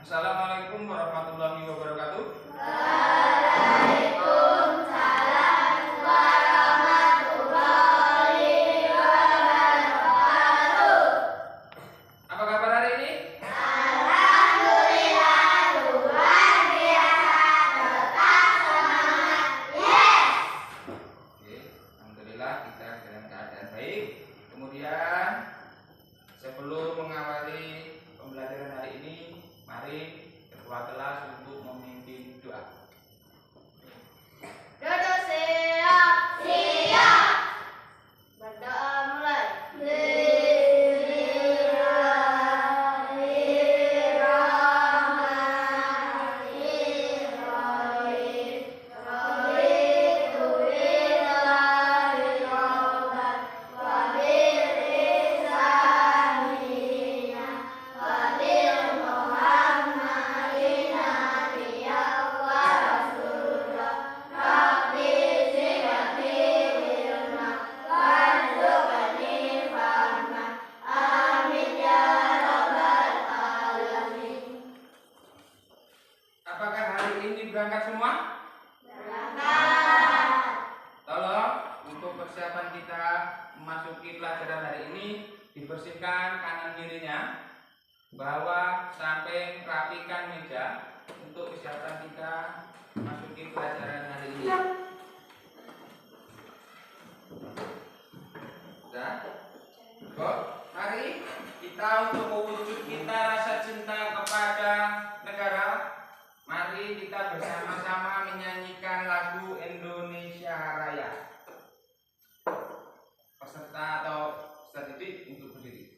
Assalamualaikum warahmatullahi wabarakatuh. Waalaikumsalam warahmatullahi wabarakatuh. Apa kabar hari ini? Alhamdulillah luar biasa, tetap semangat. Yes. Oke, alhamdulillah kita dalam keadaan baik. Kemudian sebelum mengawali pembelajaran hari ini, mari ketua kelas untuk memimpin doa. Duduk siap. Siap. Berdoa mulai. Apakah hari ini berangkat semua? Berangkat. Tolong untuk persiapan kita memasuki pelajaran hari ini dibersihkan kanan kirinya, bawah samping, rapikan meja untuk kesiapan kita memasuki pelajaran hari ini. Sudah? Kok? Mari kita untuk mewujud kita rasa cinta kepada negara. Mari kita bersama-sama menyanyikan lagu Indonesia Raya. Peserta atau peserta didik untuk berdiri.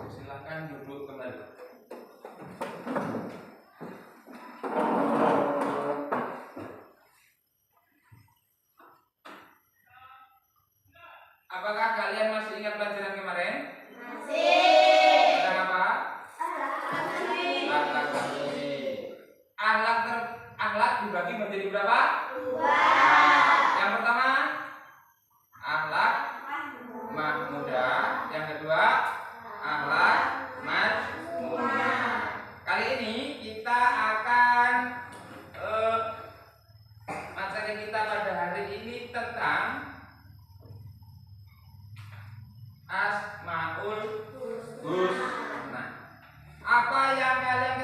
Silakan duduk kembali. Apakah kalian masih ingat pelajaran kemarin? Masih. Tentang apa? Akhlak Ahlak akhlak dibagi menjadi berapa? Dua. Yang pertama, akhlak mahmudah. Yang kedua, akhlak mazmunah. Kali ini kita akan materi kita pada hari ini tentang Asmaul Husna. Apa yang kalian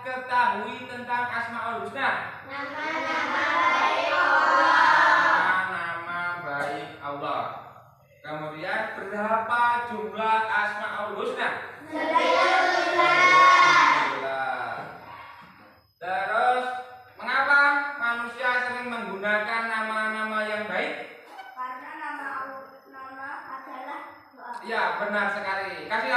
ketahui tentang Asmaul Husna? Nama-nama baik Allah. Nama baik Allah. Kemudian berapa jumlah Asmaul Husna? 19. Terus mengapa manusia sering menggunakan nama-nama yang baik? Karena nama adalah doa. Ya, benar sekali. Kasih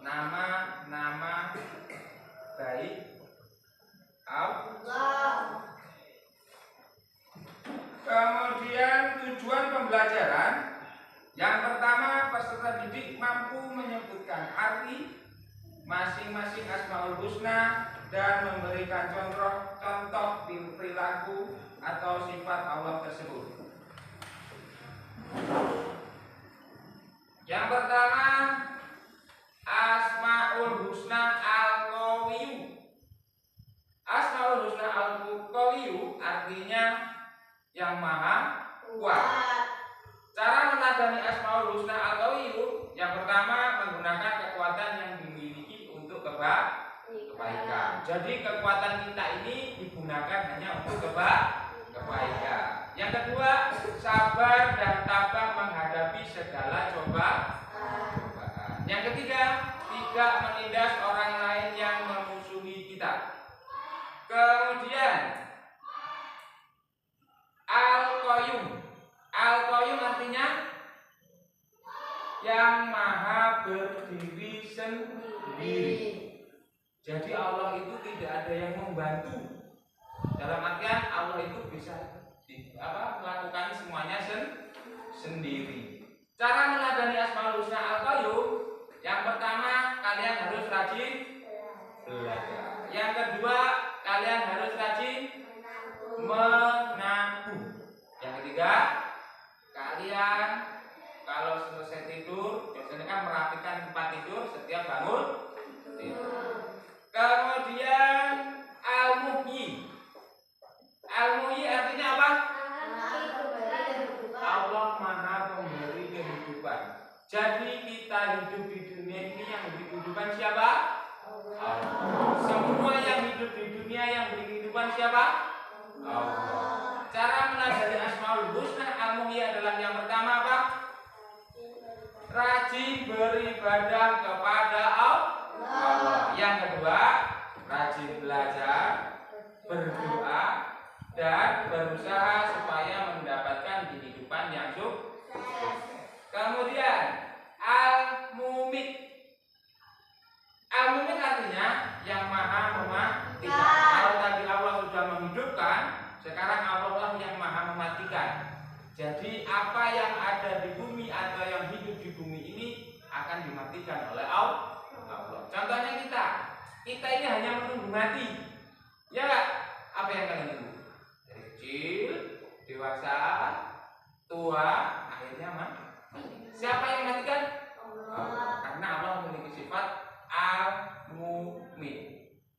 nama baik Allah. Kemudian tujuan pembelajaran. Yang pertama, peserta didik mampu menyebutkan arti masing-masing Asmaul Husna dan memberikan contoh perilaku atau sifat Allah tersebut. Yang pertama, Asmaul Husna Al-Qawiyyu. Asmaul Husna Al-Qawiyyu artinya yang maha kuat. Cara menadani Asmaul Husna Al-Qawiyyu, yang pertama menggunakan kekuatan yang dimiliki untuk kebaikan. Jadi kekuatan kita ini digunakan hanya untuk kebaikan. Yang kedua, sabar dan tabah menghadapi segala cobaan. Yang ketiga, tidak menindas orang lain yang memusuhi kita. Kemudian Al-Qayyum. Al-Qayyum artinya yang maha berdiri sendiri. Jadi Allah itu tidak ada yang membantu. Dalam artian Allah itu bisa melakukan semuanya sendiri. Cara meladani Asmaul Husna Al-Qayyum, yang pertama kalian harus rajin belajar. Yang kedua kalian harus rajin menabung. Yang ketiga, kalian kalau selesai tidur biasanya kan merapikan tempat tidur setiap bangun tidur. Kemudian Al-Muhyi. Al-Muhyi artinya apa? Allah maha memberi kehidupan. Jadi kita hidup di dunia ini yang memberi kehidupan siapa? Allah. Semua yang hidup di dunia yang memberi kehidupan siapa? Allah. Cara meladani Asmaul Husna Al-Muhyi adalah yang pertama apa? Rajin beribadah kepada Allah. Yang kedua, rajin belajar, berdoa, dan berusaha supaya mendapatkan kehidupan yang sukses. Kemudian Al-Mumit. Al-Mumit artinya yang maha mematikan. Kalau tadi Allah sudah menghidupkan, sekarang Allah lah yang maha mematikan. Jadi apa yang ada di bumi atau yang hidup di bumi ini akan dimatikan oleh Allah. Contohnya kita ini hanya menunggu mati. Ya gak? Apa yang kalian tunggu? Dari kecil, dewasa, tua, akhirnya mati. Siapa yang mematikan? Allah. Karena Allah memiliki sifat Al-Mumit.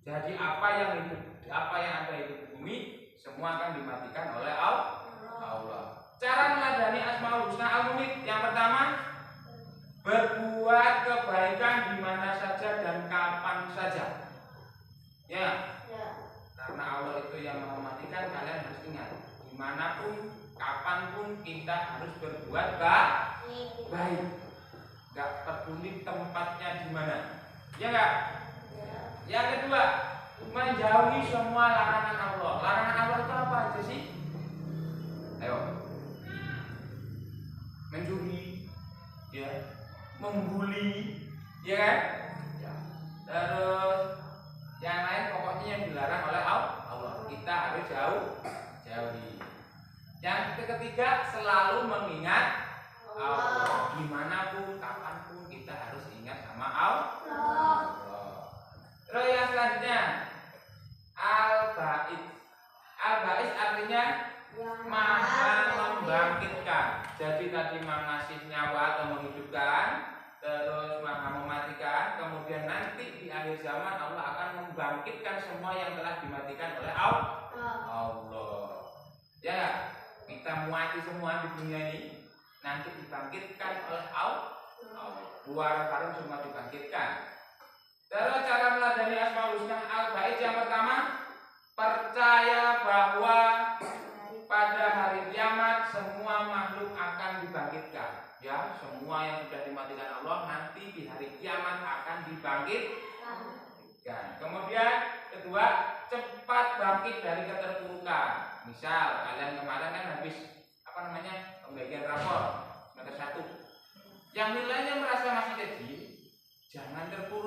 Jadi apa yang ada di bumi semua akan dimatikan oleh Allah. Cara meladani Asmaul Husna Al-Mumit, yang pertama, berbuat kebaikan di mana saja dan kapan saja. Ya. Karena Allah itu yang mematikan, kalian harus ingat, dimanapun, kapanpun kita harus berbuat baik. Gak peduli tempatnya di mana. Ya enggak? Yang kedua, menjauhi semua larangan Allah. Larangan Allah itu apa aja sih? Ayo. Mencuri, ya, membuli, ya kan? Ya. Terus yang lain pokoknya yang dilarang oleh Allah. Kita harus jauhi. Yang ketiga, selalu mengingat Allah. Dimanapun, kapanpun kita harus ingat sama Allah. Terus yang selanjutnya, Al-Ba'id. Al-Ba'id artinya maha membangkitkan. Jadi tadi mengasih nyawa atau menghidupkan, terus maha mematikan. Kemudian nanti di akhir zaman Allah akan membangkitkan semua yang telah dimatikan oleh Allah. Ya, kita mati semua di dunia ini, nanti dibangkitkan oleh Allah. Luar barang semua dibangkitkan. Terus cara meladani Asmaul Husna Al-Ba'id, yang pertama, percaya bahwa pada hari kiamat semua makhluk akan dibangkitkan. Ya, semua yang sudah dimatikan Allah nanti di hari kiamat akan dibangkitkan. Kemudian kedua, cepat bangkit dari keterpurukan. Misal kalian kemarin kan habis pembagian rapor semester 1. Yang nilainya merasa masih kecil, jangan terpuruk.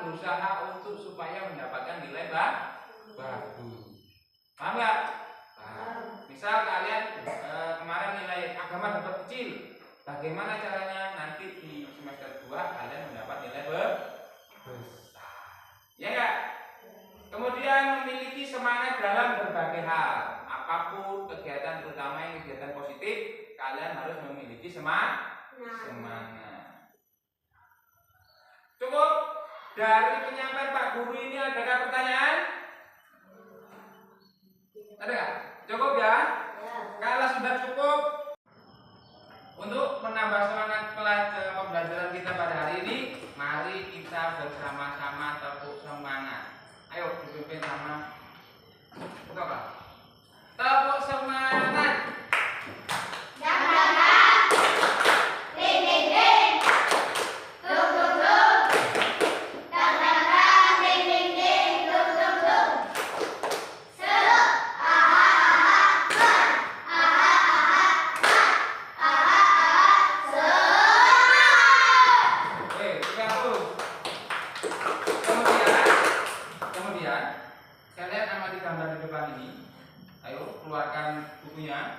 berusaha untuk supaya mendapatkan nilai bagus. Paham nggak? Paham. Misal kalian kemarin nilai agama dapat kecil, bagaimana caranya nanti di semester 2 kalian mendapat nilai besar? Ya nggak? Kemudian memiliki semangat dalam berbagai hal. Apapun kegiatan, terutama yang kegiatan positif, kalian harus memiliki semangat. Cukup dari penyampaian Pak Guru ini, adakah pertanyaan? Ada nggak? Cukup ya? Kalau sudah cukup, untuk menambah semangat pembelajaran kita pada hari ini, mari kita bersama-sama tepuk semangat. Ayo dipimpin sama Pak. Tepuk semangat. Kalian amati gambar di depan ini. Ayo keluarkan bukunya.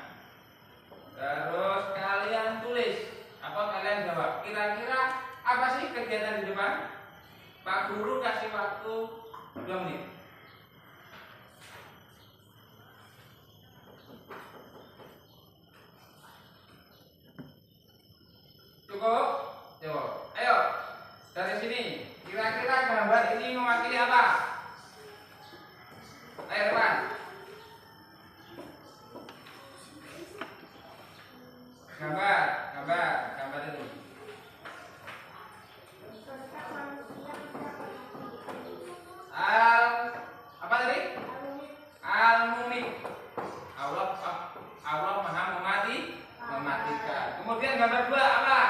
Terus kalian tulis. Apa kalian jawab? Kira-kira apa sih kegiatan di depan? Pak Guru kasih waktu 2 menit. Cukup? Cukup. Ayo dari sini. Kira-kira gambar ini mewakili apa? Ayo depan. Gambar ini. Apa tadi? Al-Mumit. Allah Maha mematikan. Kemudian gambar 2 apa?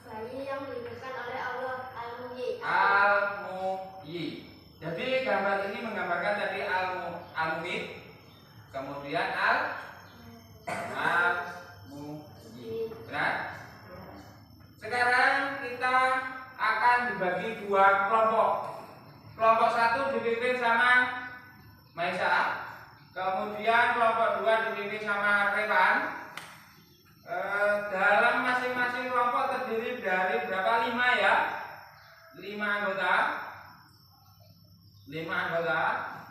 Bayi yang dilahirkan oleh Allah, Al-Muhyi. Al-Muhyi. Jadi gambar ini menggambarkan tadi Al-Mumit, kemudian Al-Muhyi. Benar? Sekarang kita akan dibagi 2 kelompok. Kelompok 1 dipimpin sama Maisa, kemudian kelompok 2 dipimpin sama Revan. Dalam masing-masing kelompok terdiri dari berapa? 5 ya? 5 anggota. 5 anggota.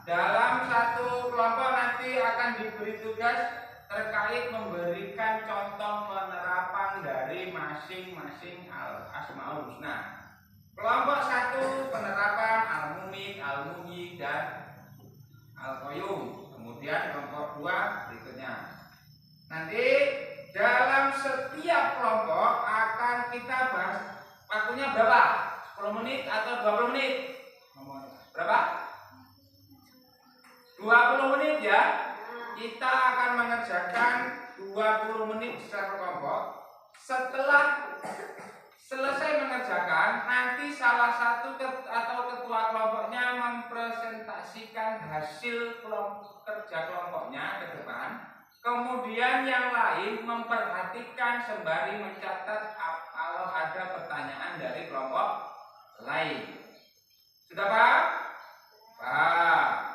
Dalam satu kelompok nanti akan diberi tugas terkait memberikan contoh penerapan dari masing-masing Al-Asmaul Husna. Kelompok 1 penerapan Al-Mumit, Al-Muhyi, dan Al-Qayyum. Kemudian kelompok 2 berikutnya. Nanti dalam setiap kelompok akan kita bahas waktunya berapa? 10 menit atau 20 menit? Berapa? 20 menit ya. Kita akan mengerjakan 20 menit secara kelompok. Setelah selesai mengerjakan, nanti salah satu atau ketua kelompoknya mempresentasikan hasil kerja kelompoknya ke depan. Kemudian yang lain memperhatikan sembari mencatat kalau ada pertanyaan dari kelompok lain. Sudah paham? Paham.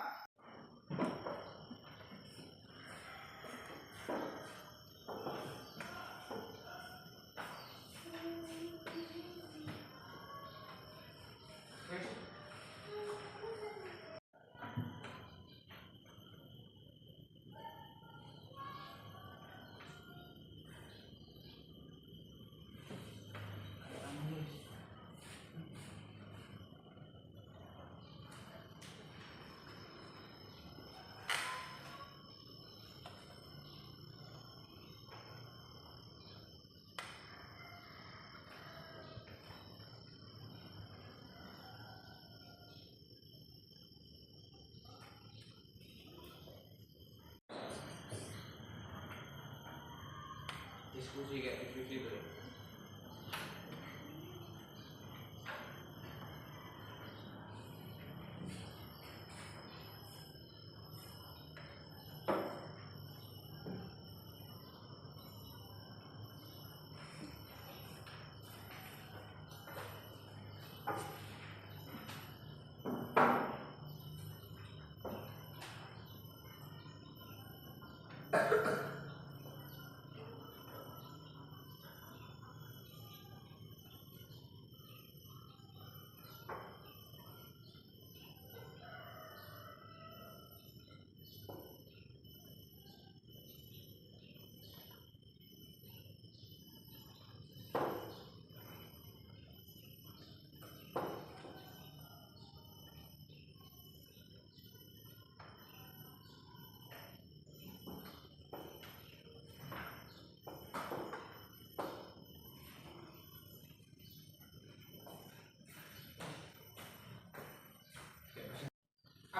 Diskusi kayak diskusi itu.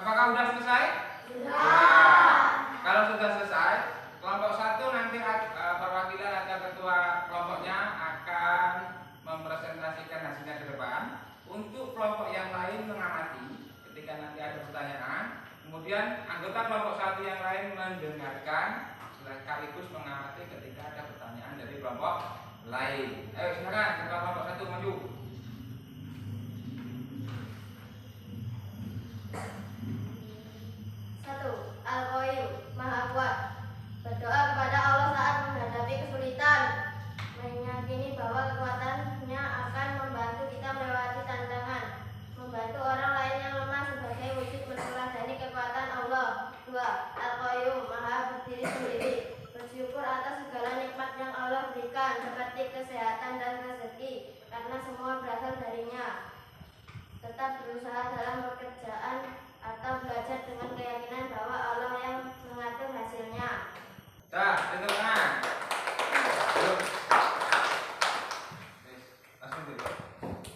Apakah sudah selesai? Sudah. Ya. Kalau sudah selesai, kelompok 1 nanti perwakilan atau ketua kelompoknya akan mempresentasikan hasilnya ke depan. Untuk kelompok yang lain mengamati ketika nanti ada pertanyaan. Kemudian anggota kelompok 1 yang lain mendengarkan sekaligus mengamati ketika ada pertanyaan dari kelompok lain. Ayo silakan ketua kelompok 1 maju. Al-Qayyum, Maha Kuat. Berdoa kepada Allah saat menghadapi kesulitan, meyakini bahwa kekuatannya akan membantu kita melewati tantangan, membantu orang lain yang lemah sebagai wujud meneladani kekuatan Allah. 2. Al-Qayyum, Maha berdiri sendiri. Bersyukur atas segala nikmat yang Allah berikan seperti kesehatan dan rezeki, karena semua berasal darinya. Tetap berusaha dalam pekerjaan atau belajar dengan keyakinan bahwa Allah yang mengatur hasilnya. Tepuk tangan. Langsung dulu.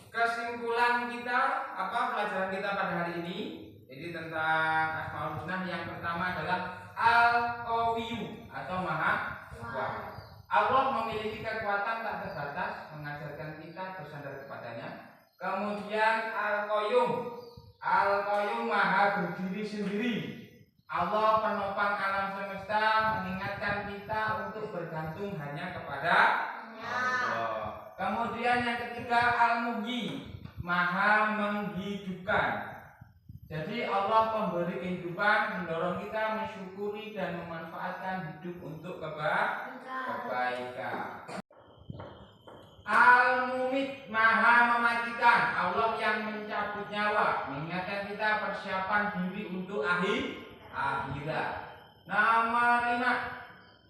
Kesimpulan kita apa pelajaran kita pada hari ini? Jadi tentang Asmaul Husna yang pertama adalah Al-Qawiyyu atau Maha Kuat. Allah memiliki kekuatan tak terbatas, mengajarkan kita bersandar kepadanya. Kemudian Al-Qayyum, Al-Qayyum Maha berdiri sendiri. Allah penopang alam semesta, mengingatkan kita untuk bergantung hanya kepada Allah. Kemudian yang ketiga Al-Muhyi, Maha menghidupkan. Jadi Allah pemberi kehidupan, mendorong kita mensyukuri dan memanfaatkan hidup untuk kebaikan. Al-Mumit, Maha mematikan. Allah yang mencabut nyawa, mengingatkan kita persiapan diri untuk akhirat. Nomor 5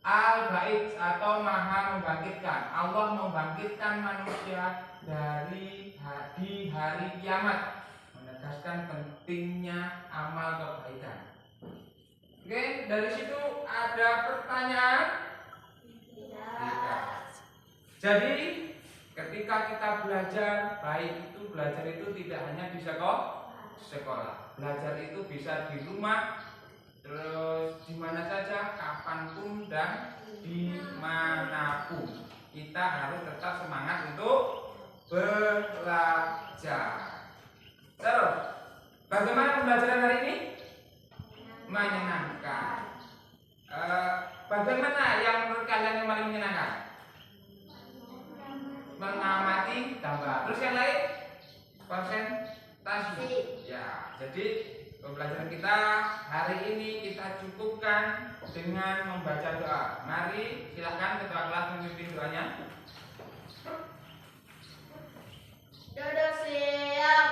Al-Ba'id atau Maha membangkitkan. Allah membangkitkan manusia di hari kiamat, menegaskan pentingnya amal kebaikan. Oke, dari situ ada pertanyaan? Tidak. Jadi ketika kita belajar, baik itu belajar itu tidak hanya di sekolah. Belajar itu bisa di rumah, terus di mana saja, kapanpun dan dimanapun. Kita harus tetap semangat untuk belajar. Terus, bagaimana pembelajaran hari ini? Menyenangkan. Bagaimana yang menurut kalian yang paling menyenangkan? Mengamati gambar. Terus yang lain? Konsentrasi. Ya, jadi pembelajaran kita hari ini kita cukupkan dengan membaca doa. Mari silakan ketua kelas memimpin doanya. Duduk siap.